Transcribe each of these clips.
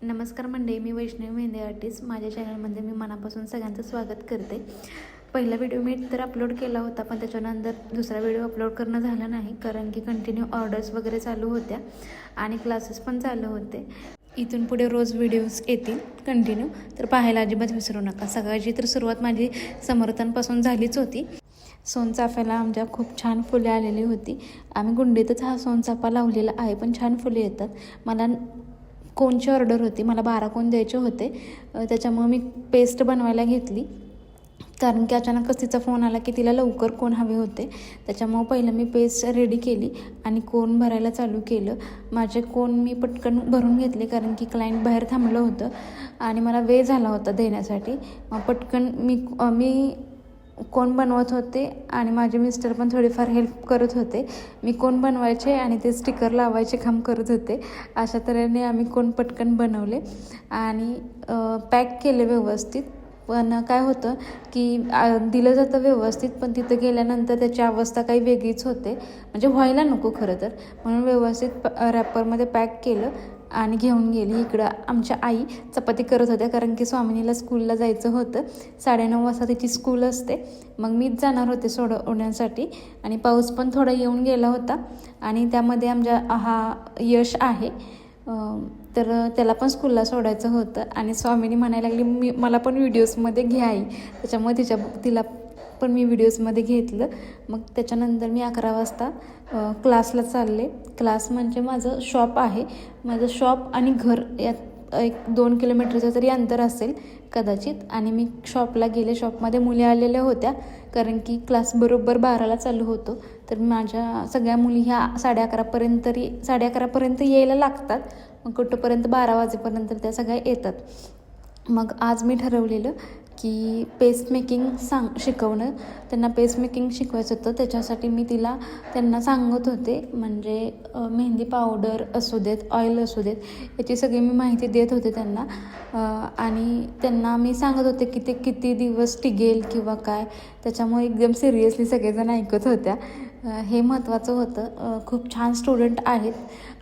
नमस्कार मंडळी, मी वैष्णवी मेहंदी आर्टिस्ट. माझ्या चॅनलमध्ये मी मनापासून सगळ्यांचं स्वागत करते. पहिला व्हिडिओ मी तर अपलोड केला होता, पण त्याच्यानंतर दुसरा व्हिडिओ अपलोड करणं झालं नाही, कारण की कंटिन्यू ऑर्डर्स वगैरे चालू होत्या आणि क्लासेस पण चालू होते. इथून पुढे रोज व्हिडिओज येतील कंटिन्यू, तर पाहायला अजिबात विसरू नका. सगळ्याची तर सुरुवात माझी समर्थांपासून झालीच होती. सोनचाफ्याला आमच्या खूप छान फुले आलेली होती. आम्ही गुंडीतच हा सोनचाफा लावलेला आहे, पण छान फुले येतात. मला कोनची ऑर्डर होती, मला 12 कोन द्यायचे होते. त्याच्यामुळे मी पेस्ट बनवायला घेतली, कारण की अचानकच तिचा फोन आला की तिला लवकर कोन हवे होते. त्याच्यामुळं पहिलं मी पेस्ट रेडी केली आणि कोन भरायला चालू केलं. माझे कोन मी पटकन भरून घेतले, कारण की क्लायंट बाहेर थांबलं होतं आणि मला वेळ झाला होता देण्यासाठी. मग पटकन मी कोन बनवत होते आणि माझे मिस्टर पण थोडेफार हेल्प करत होते. मी कोन बनवायचे आणि ते स्टिकर लावायचे काम करत होते. अशा तऱ्हेने आम्ही कोन पटकन बनवले आणि पॅक केले व्यवस्थित. पण काय होतं की दिलं जातं व्यवस्थित, पण तिथं गेल्यानंतर त्याची अवस्था काही वेगळीच होते, म्हणजे व्हायला नको खरं तर. म्हणून व्यवस्थित रॅपरमध्ये पॅक केलं आणि घेऊन गेली. इकडं आमच्या आई चपाती करत होत्या, कारण की स्वामिनीला स्कूलला जायचं होतं. 9:30 वाजता तिची स्कूल असते. मग मीच जाणार होते सोडवण्यासाठी आणि पाऊस पण थोडा येऊन गेला होता आणि त्यामध्ये आमच्या हा यश आहे, तर त्याला पण स्कूलला सोडायचं होतं. आणि स्वामिनी म्हणायला लागली, मला पण व्हिडिओजमध्ये घ्या आई. त्याच्यामुळे तिला पण मी व्हिडिओजमध्ये घेतलं. मग त्याच्यानंतर मी 11 वाजता क्लासला चालले. क्लास म्हणजे माझं शॉप आहे. माझं शॉप आणि घर यात 1-2 किलोमीटरचं तरी अंतर असेल कदाचित. आणि मी शॉपला गेले. शॉपमध्ये मुली आलेल्या होत्या, कारण की क्लास बरोबर 12ला चालू होतो. तर माझ्या सगळ्या मुली ह्या 11:30पर्यंत यायला लागतात. मग कुठंपर्यंत 12 वाजेपर्यंत त्या सगळ्या येतात. मग आज मी ठरवलेलं की पेस्ट मेकिंग शिकवणं. त्यांना पेस्ट मेकिंग शिकवायचं होतं. त्याच्यासाठी मी त्यांना सांगत होते, म्हणजे मेहंदी पावडर असू देत, ऑइल असू देत, याची सगळी मी माहिती देत होते त्यांना. आणि त्यांना मी सांगत होते की ते किती दिवस टिकेल किंवा काय. त्याच्यामुळे एकदम सिरियसली सगळेजण ऐकत होत्या. हे महत्त्वाचं होतं. खूप छान स्टुडंट आहेत.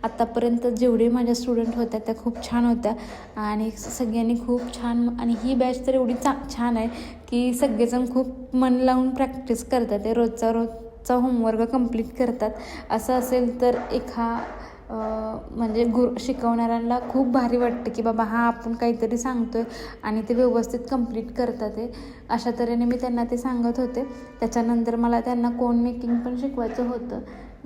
आत्तापर्यंत जेवढे माझ्या स्टुडंट होत्या त्या खूप छान होत्या आणि सगळ्यांनी खूप छान. आणि ही बॅच तर एवढी छान आहे की सगळेजण खूप मन लावून प्रॅक्टिस करतात. ते रोजचा होमवर्क कंप्लीट करतात. असं असेल तर म्हणजे शिकवणाऱ्यांना खूप भारी वाटतं की बाबा आपण काहीतरी सांगतोय आणि ते व्यवस्थित कंप्लीट करतात आहे. अशा तऱ्हेने मी त्यांना ते सांगत होते. त्याच्यानंतर मला त्यांना कोन मेकिंग पण शिकवायचं होतं,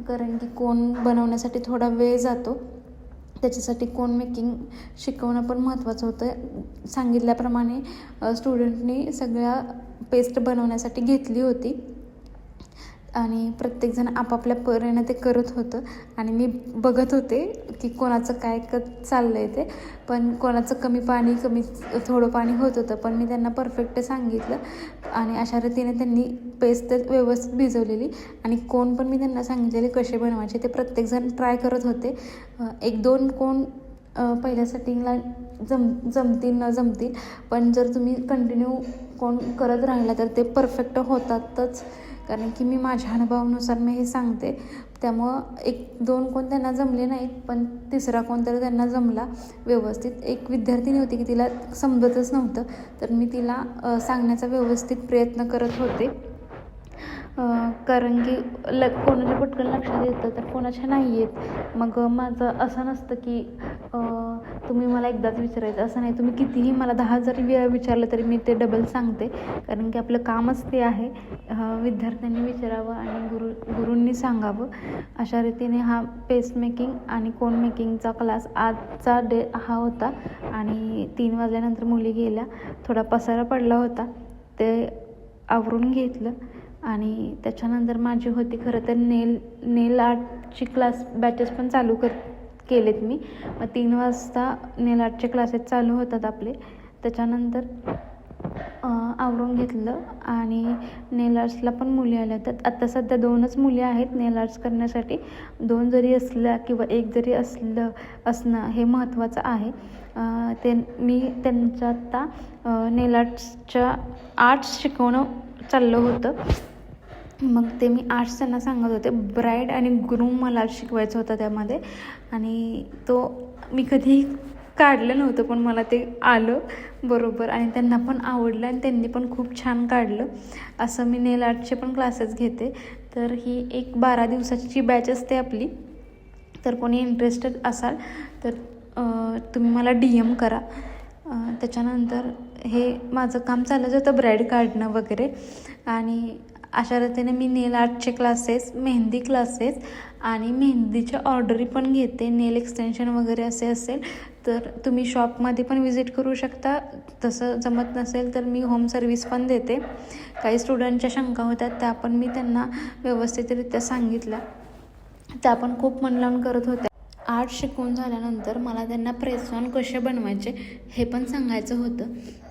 कारण की कोन बनवण्यासाठी थोडा वेळ जातो. त्याच्यासाठी कोन मेकिंग शिकवणं पण महत्त्वाचं होतं. सांगितल्याप्रमाणे स्टुडंटनी सगळ्या पेस्ट बनवण्यासाठी घेतली होती आणि प्रत्येकजण आपापल्या परीने ते करत होतं. आणि मी बघत होते की कोणाचं काय चाललं आहे ते. पण कोणाचं थोडं पाणी होत होतं, पण मी त्यांना परफेक्ट सांगितलं आणि अशा रीतीने त्यांनी पेस्ट व्यवस्थित भिजवलेली. आणि कोन पण मी त्यांना सांगितलेले कसे बनवायचे. ते प्रत्येकजण ट्राय करत होते. 1-2 कोन पहिल्या सेटिंगला जमतील न जमतील, पण जर तुम्ही कंटिन्यू कोन करत राहिला तर ते परफेक्ट होतातच. कारण की मी माझ्या अनुभवानुसार मी हे सांगते. त्यामुळं 1-2 कोन त्यांना जमले नाहीत, पण 3रा कोन तर त्यांना जमला व्यवस्थित. एक विद्यार्थिनी होती की तिला समजतच नव्हतं, तर मी तिला सांगण्याचा व्यवस्थित प्रयत्न करत होते. कारण की कोणाच्या पटकन लक्षात येतं तर कोणाच्या नाही येत. मग माझं असं नसतं की तुम्ही मला एकदाच विचारायचं, असं नाही. तुम्ही कितीही मला 10 जरी वेळा विचारलं तरी मी ते डबल सांगते, कारण की आपलं कामच ते आहे. विद्यार्थ्यांनी विचारावं आणि गुरूंनी सांगावं. अशा रीतीने हा पेस्ट मेकिंग आणि कोन मेकिंगचा क्लास आजचा हा होता. आणि 3 वाजल्यानंतर मुली गेल्या. थोडा पसारा पडला होता, ते आवरून घेतलं. आणि त्याच्यानंतर माझी होती खरं तर नेल आर्टची बॅचेस पण चालू केलेत मी. मग 3 वाजता नेल आर्टचे क्लासेस चालू होतात आपले. त्याच्यानंतर आवरून घेतलं आणि नेल आर्ट्सला पण मुली आल्या होत्या. आत्ता सध्या 2च मुली आहेत नेल आर्ट्स करण्यासाठी. 2 जरी असल्या किंवा 1 जरी असणं हे महत्त्वाचं आहे. मी त्यांच्या आत्ता नेल आर्ट्स शिकवणं चाललं होतं. मग ते मी आर्ट्स त्यांना सांगत होते. ब्राईड आणि ग्रूम मला शिकवायचं होतं त्यामध्ये. आणि मी कधीही काढलं नव्हतं, पण मला ते आलं बरोबर आणि त्यांना पण आवडलं आणि त्यांनी पण खूप छान काढलं. असं मी नेल आर्टचे पण क्लासेस घेते. तर ही एक 12 दिवसाची बॅच असते आपली. तर कोणी इंटरेस्टेड असाल तर तुम्ही मला DM करा. त्याच्यानंतर हे माझं काम चाललं होतं ब्राईड काढणं वगैरे, आणि अशा रीतीने मी नेल आर्टचे क्लासेस, मेहंदी क्लासेस आणि मेहंदीच्या ऑर्डरी पण घेते. नेल एक्सटेन्शन वगैरे असे असेल तर तुम्ही शॉपमध्ये पण विजिट करू शकता. तसं जमत नसेल तर मी होम सर्विस पण देते. काही स्टुडंटच्या शंका होत्या त्या पण मी त्यांना व्यवस्थितरित्या सांगितल्या. त्या पण खूप मन लावून करत होत्या. आर्ट शिकवून झाल्यानंतर मला त्यांना प्रेस ऑन कसे बनवायचे हे पण सांगायचं होतं.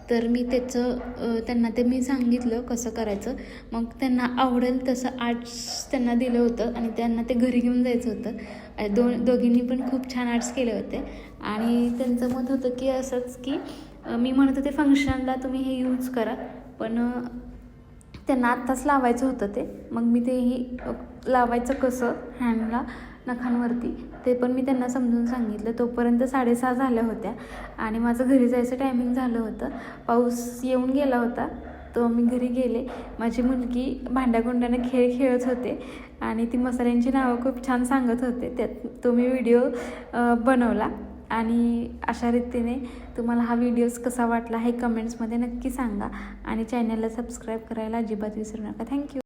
तर मी त्यांना ते मी सांगितलं कसं करायचं. मग त्यांना आवडेल तसं आर्ट्स त्यांना दिलं होतं आणि त्यांना ते घरी घेऊन जायचं होतं. दोघींनी पण खूप छान आर्ट्स केले होते आणि त्यांचं मत होतं की असंच की मी म्हणत होते फंक्शनला तुम्ही हे यूज करा, पण त्यांना आत्ताच लावायचं होतं ते. मग मी तेही लावायचं कसं हँडला नखांवरती ते पण मी त्यांना समजून सांगितलं. तोपर्यंत 6:30 झाल्या होत्या आणि माझं घरी जायचं टायमिंग झालं होतं. पाऊस येऊन गेला होता. तो मी घरी गेले. माझी मुलगी भांड्याकुंड्याने खेळ खेळत होते आणि ती मसाल्यांची नावं खूप छान सांगत होते. त्यात तो मी व्हिडिओ बनवला. आणि अशा रीतीने तुम्हाला हा व्हिडिओज कसा वाटला हे कमेंट्समध्ये नक्की सांगा आणि चॅनलला सबस्क्राईब करायला अजिबात विसरू नका. थँक्यू.